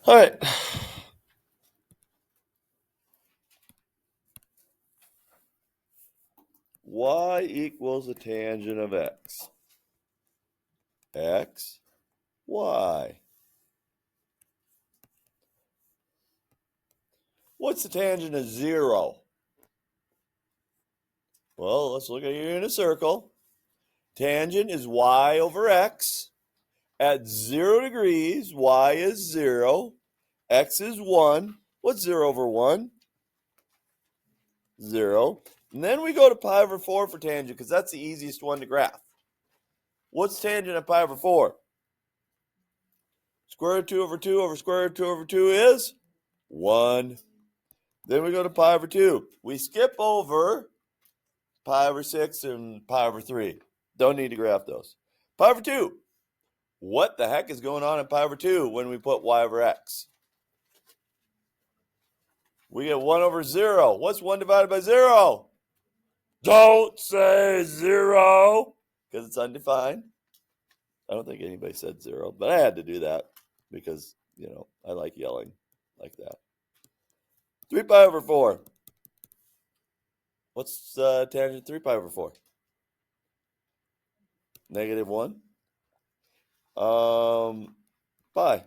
All right. Y equals the tangent of x. X, y. What's the tangent of 0? Well, let's look at it in a circle. Tangent is y over x. At 0 degrees, y is 0. X is 1. What's 0 over 1? 0. And then we go to pi over 4 for tangent because that's the easiest one to graph. What's tangent of pi over 4? Square root of 2 over 2 over square root of 2 over 2 is 1. Then we go to pi over 2. We skip over pi over 6 and pi over 3. Don't need to graph those. Pi over 2. What the heck is going on in pi over 2 when we put y over x? We get 1 over 0. What's 1 divided by 0? Don't say 0, because it's undefined. I don't think anybody said 0, but I had to do that because, I like yelling like that. 3 pi over 4. What's tangent of 3 pi over 4? Negative 1. Pi.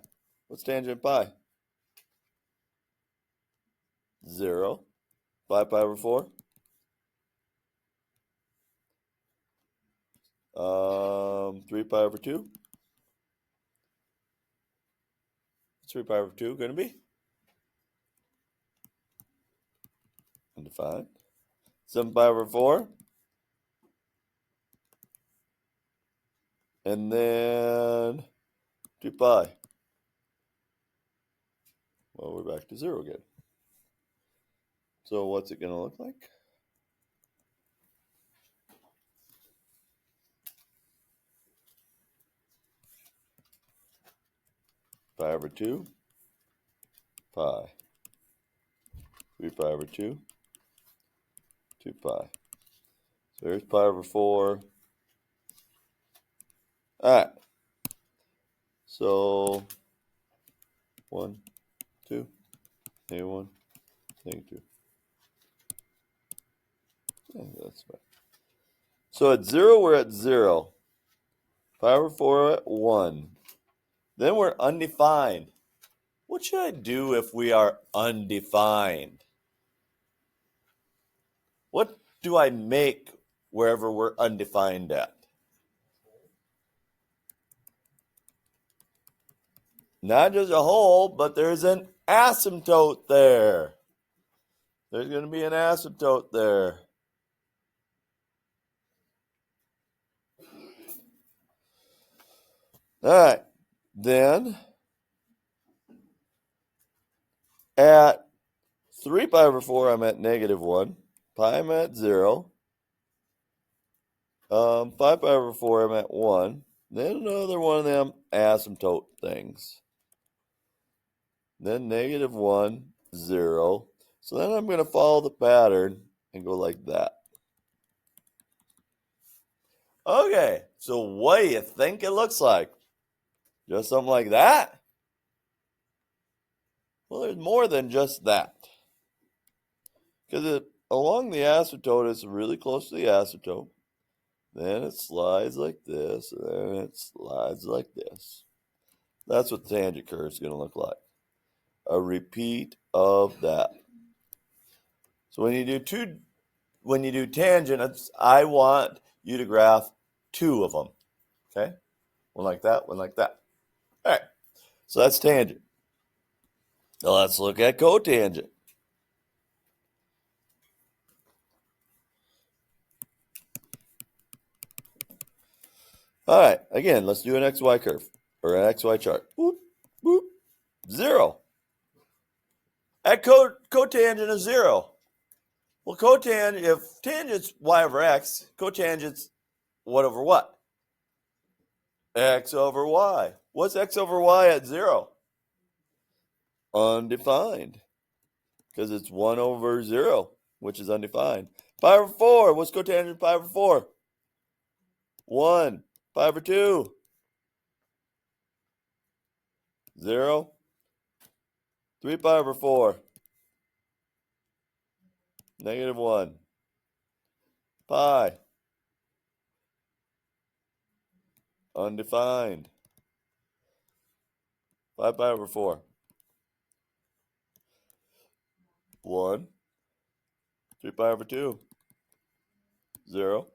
What's tangent of pi? 0. 5 pi over 4. 3 pi over 2. What's 3 pi over 2 going to be? Undefined. 7 pi over 4. And then 2 pi. Well, we're back to 0 again. So what's it going to look like? Pi over 2. Pi. 3 pi over 2. 2 pi. So there's pi over 4. All right. So 1, 2, negative 1, negative 2. Yeah, that's fine. So at 0, we're at 0. Pi over 4 at 1. Then we're undefined. What should I do if we are undefined? What do I make wherever we're undefined at? Not just a hole, but there's an asymptote there. There's going to be an asymptote there. All right. Then at 3 pi over 4, I'm at negative 1. Pi, I'm at 0. 5 pi over 4, I'm at 1. Then another one of them asymptote things. Then negative 1, 0. So then I'm going to follow the pattern and go like that. Okay, so what do you think it looks like? Just something like that? Well, there's more than just that. Because along the asymptote, it's really close to the asymptote. Then it slides like this, and then it slides like this. That's what the tangent curve is going to look like. A repeat of that. So when you do tangent, I want you to graph 2 of them. Okay? One like that, one like that. All right. So that's tangent. Now let's look at cotangent. All right. Again, let's do an XY curve or an XY chart. Boop, boop. 0. At cotangent of 0. Well, cotangent, if tangent's y over x, cotangent's what over what? X over y. What's x over y at 0? Undefined. Because it's 1 over 0, which is undefined. Pi over 4. What's cotangent of pi over 4? 1. Pi over 2. 0. 3 pi over 4. -1. Pi. Undefined. 5 pi over 4. 1. 3 pi over 2. 0.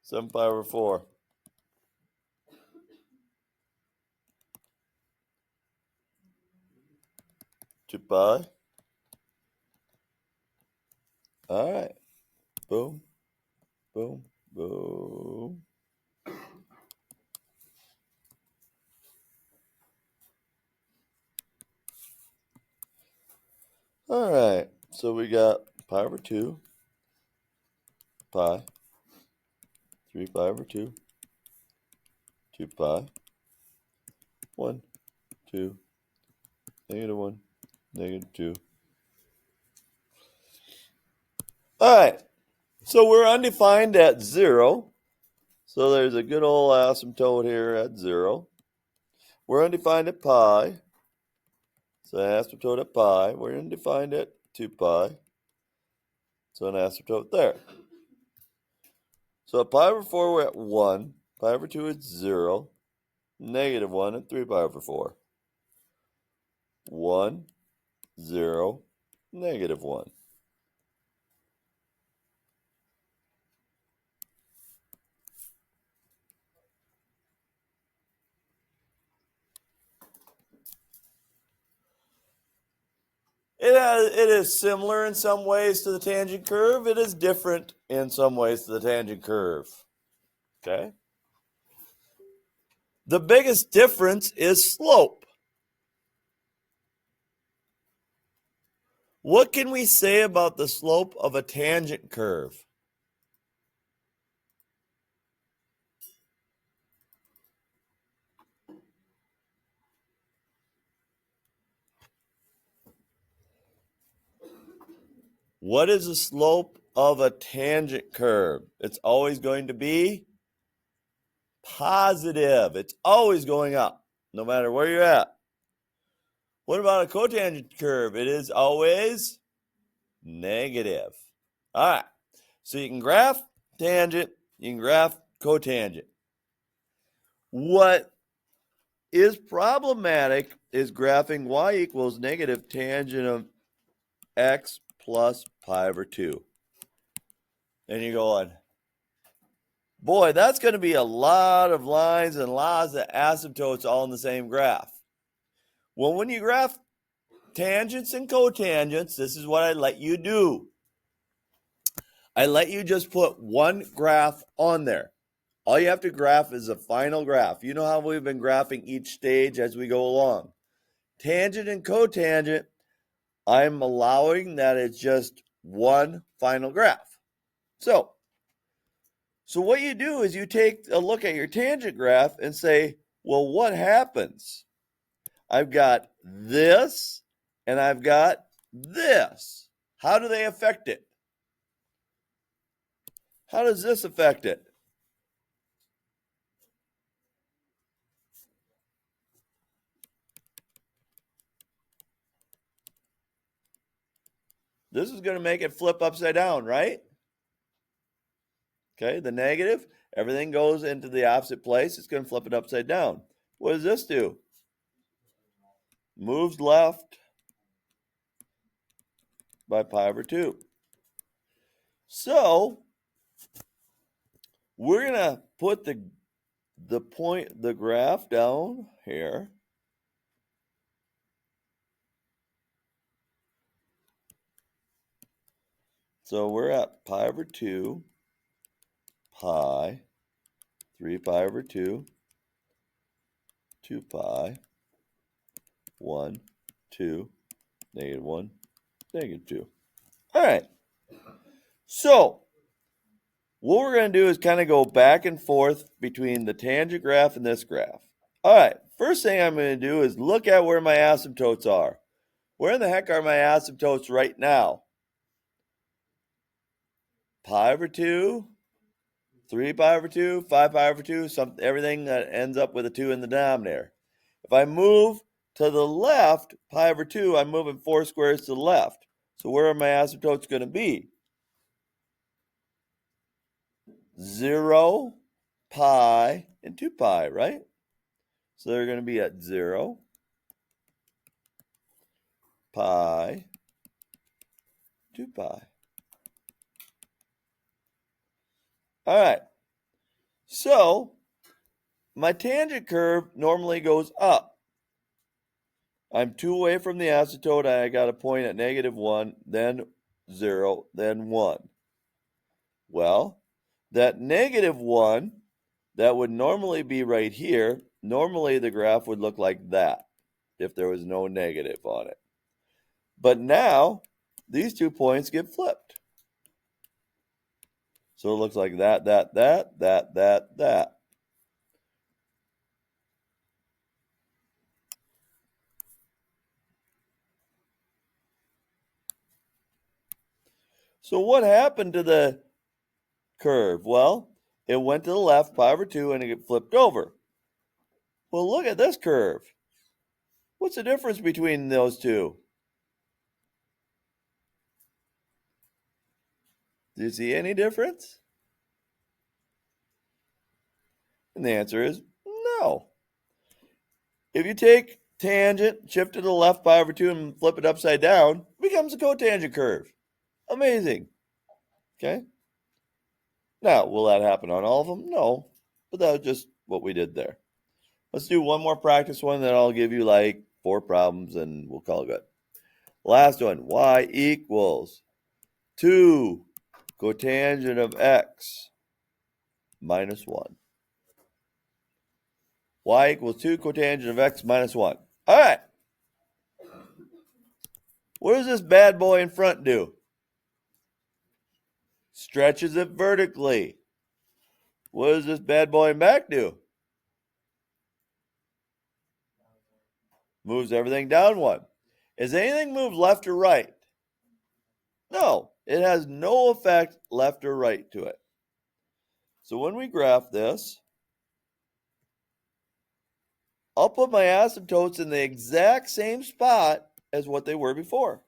7 pi over 4. 2 pi. All right. Boom, boom, boom. All right. So we got pi over 2, pi, 3 pi over 2, 2 pi, 1, 2, -1, -2. All right. So we're undefined at 0. So there's a good old asymptote here at 0. We're undefined at pi. So an asymptote at pi. We're undefined at 2 pi. So an asymptote there. So at pi over 4, we're at 1. Pi over 2 is 0. -1 and 3 pi over 4. 1, 0, -1. It is similar in some ways to the tangent curve. It is different in some ways to the tangent curve. Okay? The biggest difference is slope. What can we say about the slope of a tangent curve? What is the slope of a tangent curve? It's always going to be positive. It's always going up, no matter where you're at. What about a cotangent curve? It is always negative. All right. So you can graph tangent, you can graph cotangent. What is problematic is graphing y equals negative tangent of x plus pi over 2. And you're going, boy, that's going to be a lot of lines and lots of asymptotes all in the same graph. Well, when you graph tangents and cotangents, this is what I let you do. I let you just put one graph on there. All you have to graph is a final graph. You know how we've been graphing each stage as we go along. Tangent and cotangent, I'm allowing that it's just one final graph. So what you do is you take a look at your tangent graph and say, well, what happens? I've got this and I've got this. How do they affect it? How does this affect it? This is going to make it flip upside down, right? Okay, the negative, everything goes into the opposite place. It's going to flip it upside down. What does this do? Moves left by pi over 2. So we're going to put the graph down here. So we're at pi over 2, pi, 3 pi over 2, 2 pi, 1, 2, -1, -2. All right. So what we're going to do is kind of go back and forth between the tangent graph and this graph. All right. First thing I'm going to do is look at where my asymptotes are. Where in the heck are my asymptotes right now? Pi over 2, 3 pi over 2, 5 pi over 2, everything that ends up with a 2 in the denominator. If I move To the left, pi over 2, I'm moving 4 squares to the left. So where are my asymptotes going to be? 0, pi, and 2 pi, right? So they're going to be at 0, pi, 2 pi. All right. So my tangent curve normally goes up. I'm 2 away from the asymptote, and I got a point at -1, then 0, then 1. Well, that -1, that would normally be right here. Normally the graph would look like that if there was no negative on it. But now these 2 points get flipped. So it looks like that. So what happened to the curve? Well, it went to the left, pi over 2, and it get flipped over. Well, look at this curve. What's the difference between those two? Do you see any difference? And the answer is no. If you take tangent, shift it to the left pi over 2, and flip it upside down, it becomes a cotangent curve. Amazing. Okay? Now, will that happen on all of them? No. But that was just what we did there. Let's do one more practice one, then I'll give you like 4 problems, and we'll call it good. Last one, y equals 2 cotangent of x minus 1. Y equals 2 cotangent of x minus 1. All right. What does this bad boy in front do? Stretches it vertically. What does this bad boy in back do? Moves everything down 1. Is anything moved left or right? No, it has no effect left or right to it. So when we graph this, I'll put my asymptotes in the exact same spot as what they were before.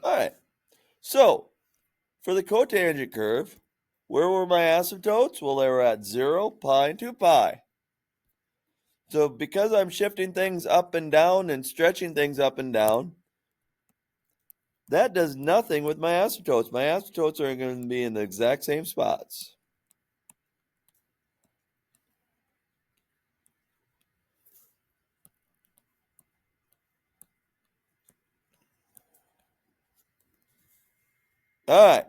All right, so for the cotangent curve, where were my asymptotes? Well, they were at 0, pi, and 2 pi. So because I'm shifting things up and down and stretching things up and down, that does nothing with my asymptotes. My asymptotes are going to be in the exact same spots. All right.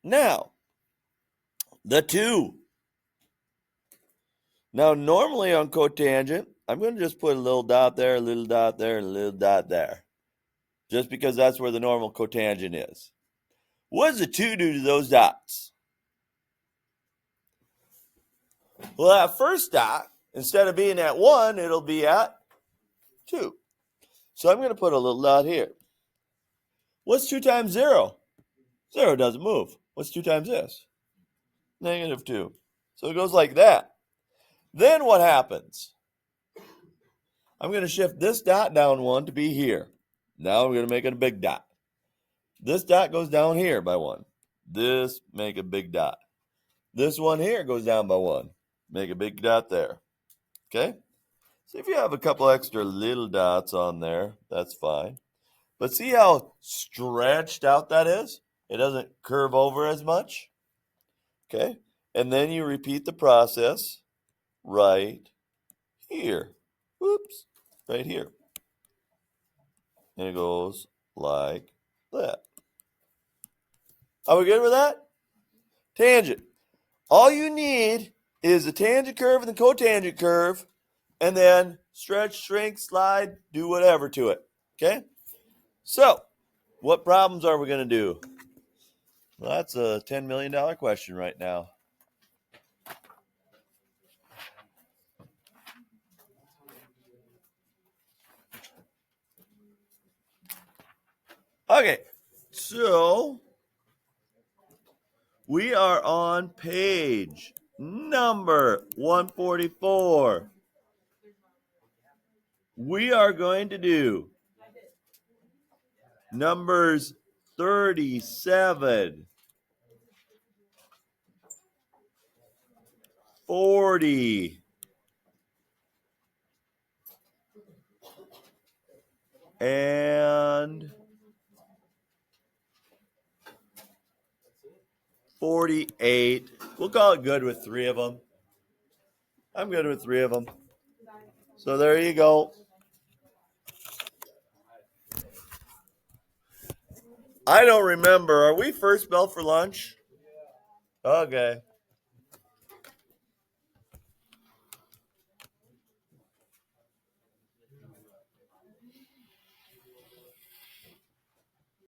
Now, the 2. Now, normally on cotangent, I'm going to just put a little dot there, a little dot there, and a little dot there. Just because that's where the normal cotangent is. What does the 2 do to those dots? Well, that first dot, instead of being at 1, it'll be at 2. So I'm going to put a little dot here. What's 2 times 0? 0 doesn't move. What's 2 times this? -2. So it goes like that. Then what happens? I'm going to shift this dot down 1 to be here. Now I'm going to make it a big dot. This dot goes down here by 1. This, make a big dot. This one here goes down by 1. Make a big dot there. Okay? So if you have a couple extra little dots on there, that's fine. But see how stretched out that is? It doesn't curve over as much. Okay? And then you repeat the process right here. Whoops. Right here. And it goes like that. Are we good with that? Tangent. All you need is the tangent curve and the cotangent curve, and then stretch, shrink, slide, do whatever to it. Okay? So, what problems are we going to do? Well, that's a $10 million question right now. Okay, so we are on page number 144. We are going to do numbers 37, 40, and 48. We'll call it good with 3 of them. I'm good with 3 of them. So there you go. I don't remember. Are we first bell for lunch? Okay.